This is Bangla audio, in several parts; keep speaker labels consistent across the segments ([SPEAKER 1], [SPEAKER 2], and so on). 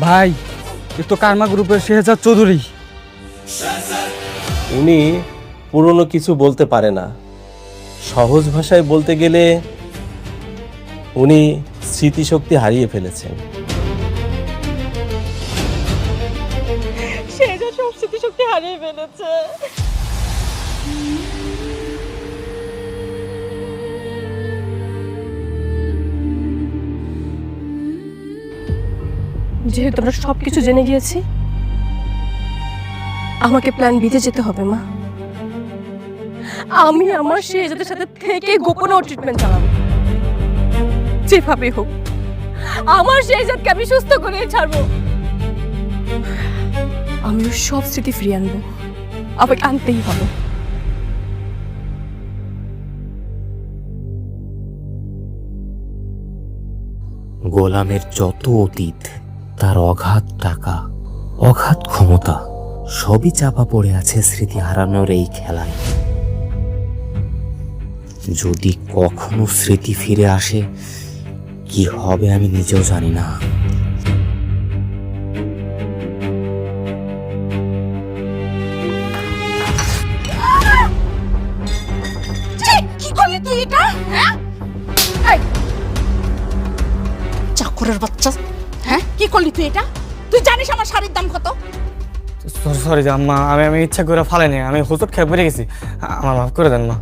[SPEAKER 1] ভাই এ তো কারমা গ্রুপের শেহজাদ চৌধুরী।
[SPEAKER 2] উনি পুরনো কিছু বলতে পারে না। সহজ ভাষায় বলতে গেলে উনি স্মৃতিশক্তি হারিয়ে ফেলেছেন।
[SPEAKER 3] শেহজাদ সব স্মৃতিশক্তি হারিয়ে ফেলেছে। যেহেতু আমরা সবকিছু জেনে গিয়েছি, আমাকে প্ল্যান বিতে যেতে হবে মা। আমি আমার শেহজাদের সাথে থেকে গোপনে ট্রিটমেন্ট চালাবো, যেভাবে হোক আমার শেহজাদকে আমি সুস্থ করে ছাড়বো। আমি ওর সব স্মৃতি ফিরিয়ে আনবো, আমাকে আনতেই হবে।
[SPEAKER 4] গোলামের যত অতীত, তার অগাধ টাকা, অগাধ ক্ষমতা, সবই চাপা পড়ে আছে স্মৃতি হারানোর এই খেলায়। যদি কখনো স্মৃতি ফিরে আসে, কি হবে আমি নিজেও জানি না।
[SPEAKER 3] কি করলি তুই এটা? চাকরের বাচ্চা, হ্যাঁ কি করলি তুই এটা? তুই জানিস আমার শাড়ির দাম কত?
[SPEAKER 1] সরি আম্মা, আমি ইচ্ছা করে ফালাইনি, আমি হোঁচট খেয়ে পড়ে গেছি, আমার মাফ করে দেন মা।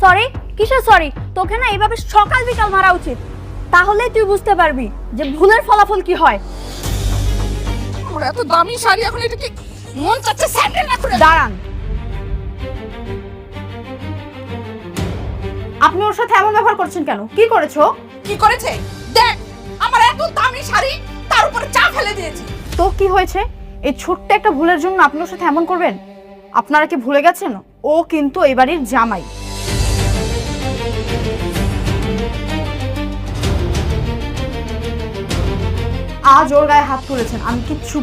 [SPEAKER 5] সরি? কিসের সরি? তোকে না এইভাবে সকাল বিকাল মারা উচিত, তাহলেই তুই বুঝতে পারবি যে ভুলের ফলাফল কি হয়।
[SPEAKER 3] ওর এত দামি শাড়ি, এখন এটা কি মন চাচ্ছে স্যান্ডেল না করে?
[SPEAKER 5] দাঁড়ান, আপনি ওর সাথে এমন ব্যবহার করছেন কেন? কি করেছো?
[SPEAKER 3] কি করেছে দেখ, আমার এত দামি শাড়ি, তার উপরে চা ফেলে দিয়েছি।
[SPEAKER 5] তো কি হয়েছে? এই ছোট্ট একটা ভুলের জন্য আপনি ওর সাথে এমন করবেন? আপনারা কি ভুলে গেছেন ও কিন্তু এই বাড়ির জামাই? আজ ওর গায়ে হাত তুলেছেন, আমি কিচ্ছু